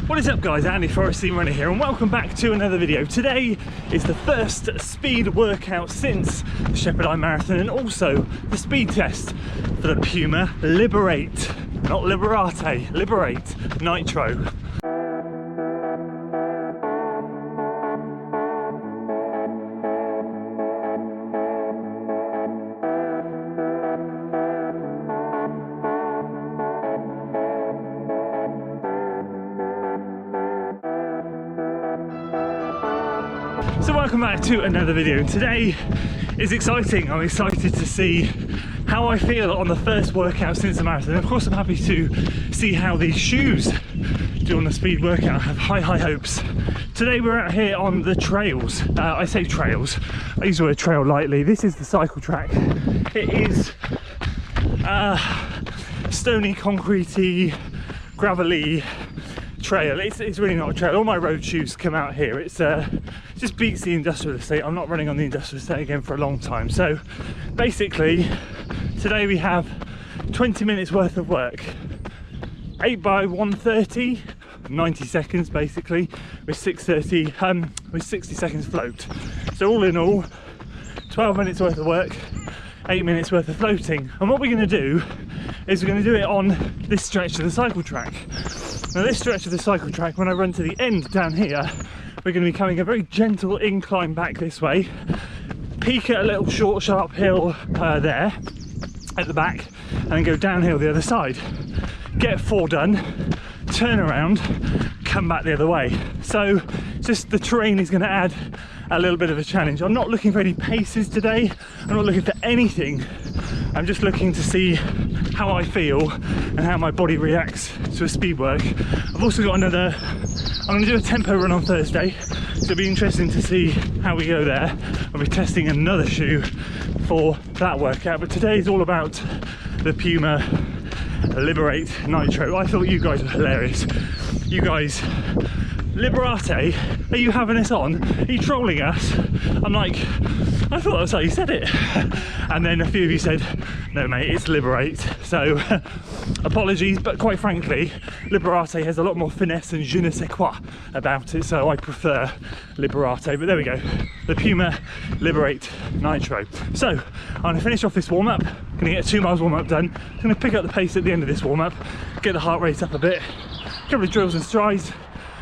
What is up guys, Andy Forest Team Runner here and welcome back to another video. Today is the first speed workout since the Shepperdine Marathon and also the speed test for the Puma Liberate, not Liberate, Liberate Nitro. So welcome back to another video, and today is exciting. I'm excited to see how I feel on the first workout since the marathon. Of course I'm happy to see how these shoes do on the speed workout. I have high hopes. Today we're out here on the trails. I say trails, I use the word trail lightly. This is the cycle track. It is stony, concretey, gravelly trail. It's really not a trail. All my road shoes come out here. It's just beats the industrial estate. I'm not running on the industrial estate again for a long time. So basically today we have 20 minutes worth of work, 8 by 130, 90 seconds basically, with 60 seconds float. So all in all 12 minutes worth of work, 8 minutes worth of floating. And what we're going to do is we're going to do it on this stretch of the cycle track. Now this stretch of the cycle track, when I run to the end down here, we're going to be coming a very gentle incline back this way, peak at a little short sharp hill there at the back, and then go downhill the other side. Get 4 done, turn around, come back the other way. So just the terrain is going to add a little bit of a challenge. I'm not looking for any paces today, I'm not looking for anything. I'm just looking to see how I feel and how my body reacts to a speed work. I've also got I'm going to do a tempo run on Thursday, so it'll be interesting to see how we go there. I'll be testing another shoe for that workout, but today is all about the Puma Liberate Nitro. I thought you guys were hilarious. You guys, Liberate, are you having us on? Are you trolling us? I'm like, I thought that's how you said it. And then a few of you said, no mate, it's Liberate. So apologies, but quite frankly, Liberate has a lot more finesse and je ne sais quoi about it, so I prefer Liberate. But there we go, the Puma Liberate Nitro. So I'm going to finish off this warm-up, going to get a 2 miles warm-up done. I'm going to pick up the pace at the end of this warm-up, get the heart rate up a bit, a couple of drills and strides,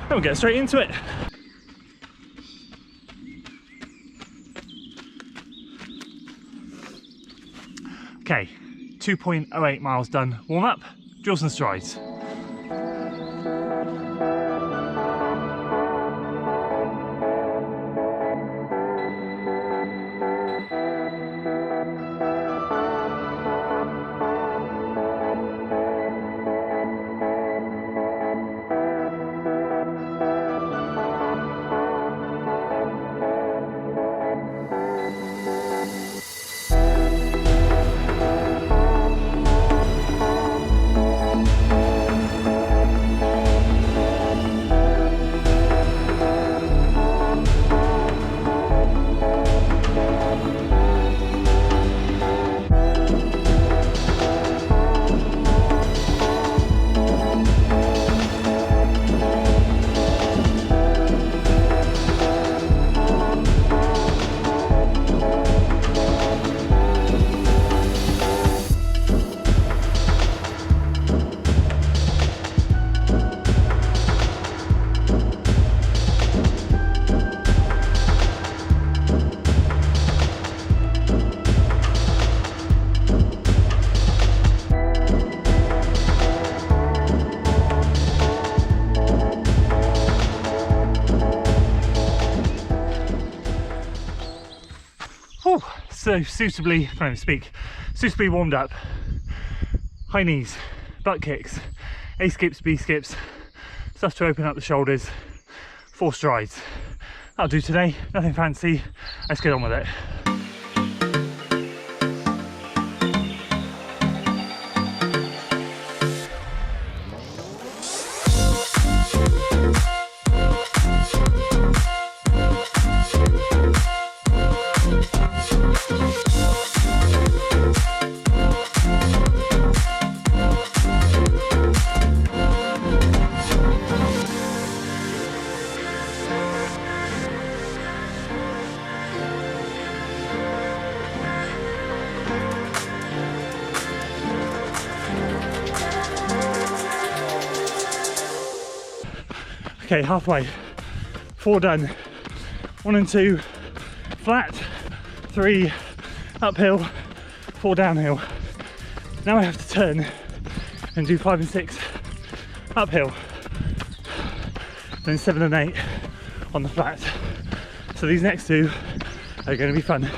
and we'll get straight into it. Okay, 2.08 miles done warm up, drills and strides. So suitably warmed up. High knees, butt kicks, A skips, B skips, stuff to open up the shoulders, 4 strides. That'll do today, nothing fancy, let's get on with it. Okay, halfway. 4 done. 1 and 2 flat, 3 uphill, 4 downhill. Now I have to turn and do 5 and 6 uphill, then 7 and 8 on the flat. So these next 2 are going to be fun.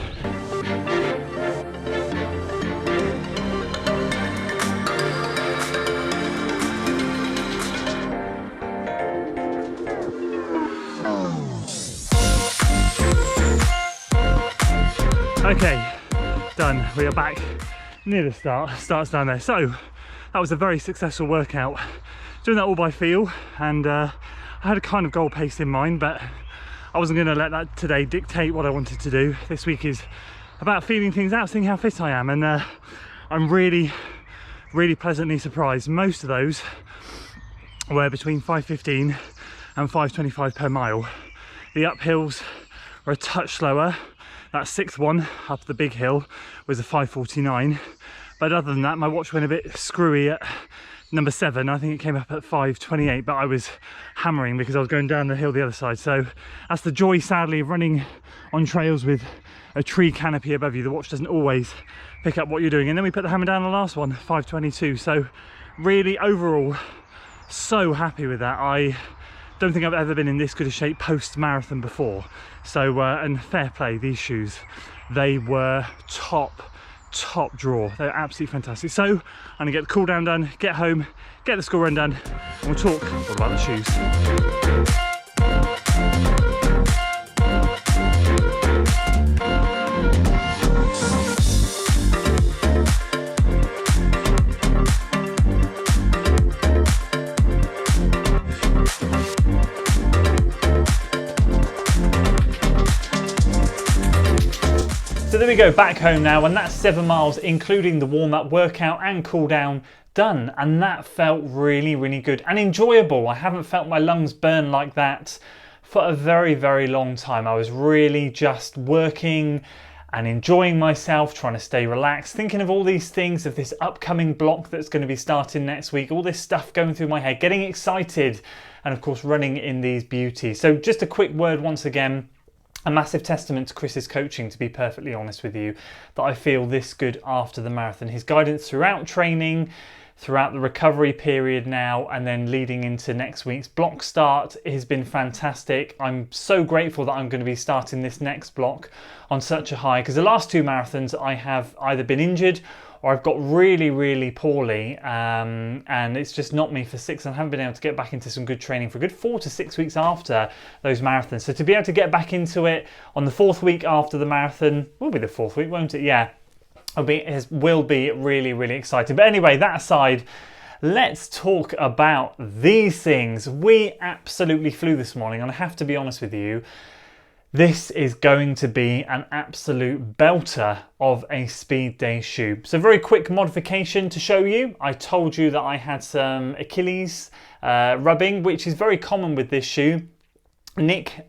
Okay, done. We are back near the start. Start's down there. So that was a very successful workout. Doing that all by feel, and I had a kind of goal pace in mind, but I wasn't going to let that today dictate what I wanted to do. This week is about feeling things out, seeing how fit I am, and I'm really pleasantly surprised. Most of those were between 5:15 and 5:25 per mile. The uphills were a touch slower. That 6th one up the big hill was a 5:49, but other than that my watch went a bit screwy at number 7. I think it came up at 5:28, but I was hammering because I was going down the hill the other side. So that's the joy, sadly, of running on trails with a tree canopy above you. The watch doesn't always pick up what you're doing. And then we put the hammer down on the last one, 5:22. So really overall so happy with that. I don't think I've ever been in this good a shape post-marathon before. So, and fair play, these shoes, they were top draw. They're absolutely fantastic. So I'm gonna get the cool down done, get home, get the school run done, and we'll talk all about the shoes. So there we go, back home now, and that's 7 miles, including the warm-up, workout and cool down done, and that felt really good and enjoyable. I haven't felt my lungs burn like that for a very long time. I was really just working and enjoying myself, trying to stay relaxed, thinking of all these things, of this upcoming block that's going to be starting next week, all this stuff going through my head, getting excited, and of course running in these beauties. So just a quick word once again. A massive testament to Chris's coaching, to be perfectly honest with you, that I feel this good after the marathon. His guidance throughout training, throughout the recovery period now, and then leading into next week's block start has been fantastic. I'm so grateful that I'm going to be starting this next block on such a high, because the last 2 marathons I have either been injured or I've got really poorly, and it's just knocked me for 6, and I haven't been able to get back into some good training for a good 4 to 6 weeks after those marathons. So to be able to get back into it on the 4th week after the marathon, will be the 4th week, won't it? Yeah, will be really exciting. But anyway, that aside, let's talk about these things. We absolutely flew this morning, and I have to be honest with you, this is going to be an absolute belter of a speed day shoe. So very quick modification to show you. I told you that I had some Achilles rubbing, which is very common with this shoe. Nick,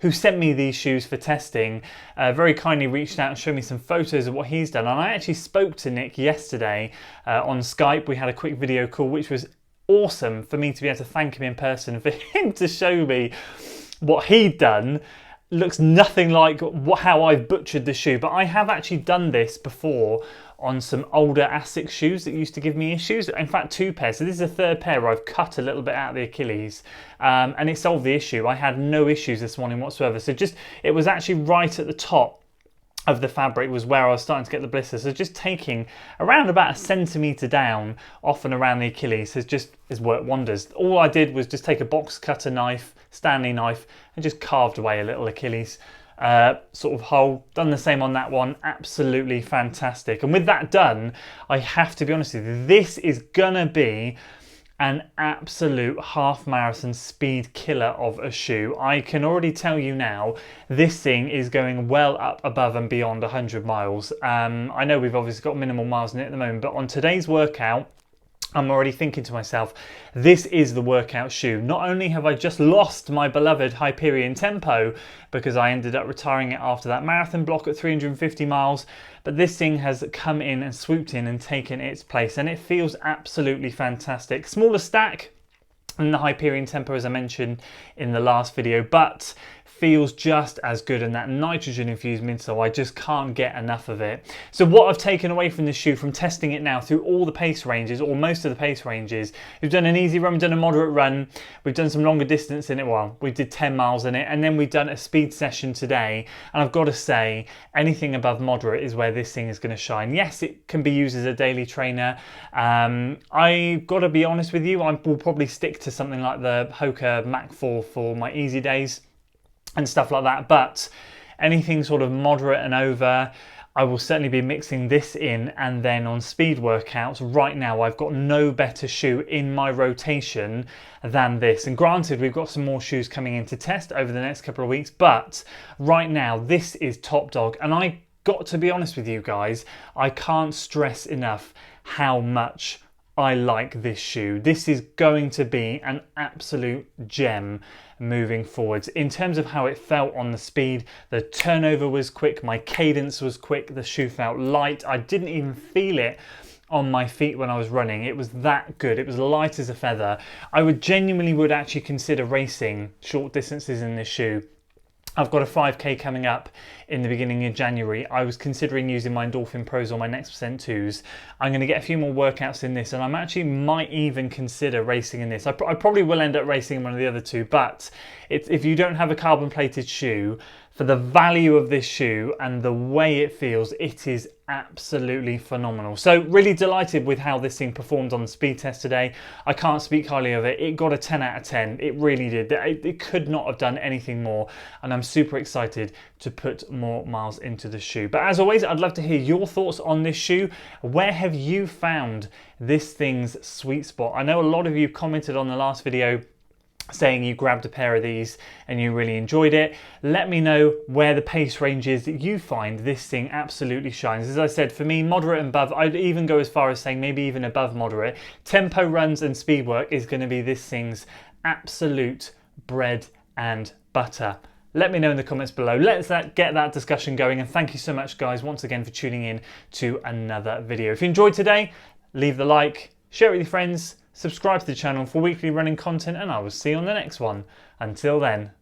who sent me these shoes for testing, very kindly reached out and showed me some photos of what he's done. And I actually spoke to Nick yesterday on Skype. We had a quick video call, which was awesome for me to be able to thank him in person, for him to show me what he'd done. Looks nothing like how I've butchered the shoe, but I have actually done this before on some older Asics shoes that used to give me issues. In fact, 2 pairs. So this is a 3rd pair where I've cut a little bit out of the Achilles, and it solved the issue. I had no issues this morning whatsoever. So it was actually right at the top of the fabric was where I was starting to get the blisters. So just taking around about 1 centimetre down off and around the Achilles has worked wonders. All I did was just take a box cutter knife, Stanley knife, and just carved away a little Achilles sort of hole. Done the same on that one. Absolutely fantastic. And with that done, I have to be honest with you, this is gonna be an absolute half marathon speed killer of a shoe. I can already tell you now, this thing is going well up above and beyond 100 miles. I know we've obviously got minimal miles in it at the moment, but on today's workout, I'm already thinking to myself, this is the workout shoe. Not only have I just lost my beloved Hyperion Tempo because I ended up retiring it after that marathon block at 350 miles, but this thing has come in and swooped in and taken its place, and it feels absolutely fantastic. Smaller stack, and the Hyperion tempo, as I mentioned in the last video, but feels just as good, and that nitrogen infused midsole, I just can't get enough of it. So what I've taken away from this shoe, from testing it now through all the pace ranges, or most of the pace ranges, we've done an easy run, we've done a moderate run, we've done some longer distance in it, well, we did 10 miles in it, and then we've done a speed session today, and I've got to say, anything above moderate is where this thing is going to shine. Yes, it can be used as a daily trainer. I've got to be honest with you, I will probably stick to something like the Hoka Mach 4 for my easy days and stuff like that, but anything sort of moderate and over, I will certainly be mixing this in. And then on speed workouts, right now I've got no better shoe in my rotation than this. And granted, we've got some more shoes coming in to test over the next couple of weeks, but right now this is top dog. And I got to be honest with you guys, I can't stress enough how much I like this shoe. This is going to be an absolute gem moving forwards. In terms of how it felt on the speed, the turnover was quick, my cadence was quick, the shoe felt light. I didn't even feel it on my feet when I was running. It was that good. It was light as a feather. I would actually consider racing short distances in this shoe. I've got a 5k coming up in the beginning of January. I was considering using my Endorphin Pros or my Next Percent 2s. I'm going to get a few more workouts in this, and I'm actually might even consider racing in this. I probably will end up racing in one of the other two, but if you don't have a carbon plated shoe, for the value of this shoe and the way it feels, it is absolutely phenomenal. So really delighted with how this thing performed on the speed test today. I can't speak highly of it. It got a 10 out of 10. It really did. It could not have done anything more, and I'm super excited to put more miles into the shoe. But as always, I'd love to hear your thoughts on this shoe. Where have you found this thing's sweet spot? I know a lot of you commented on the last video saying you grabbed a pair of these and you really enjoyed it. Let me know where the pace range is that you find this thing absolutely shines. As I said, for me, moderate and above, I'd even go as far as saying maybe even above moderate. Tempo runs and speed work is going to be this thing's absolute bread and butter. Let me know in the comments below. Let's get that discussion going, and thank you so much guys once again for tuning in to another video. If you enjoyed today, leave the like, share it with your friends, subscribe to the channel for weekly running content, and I will see you on the next one. Until then.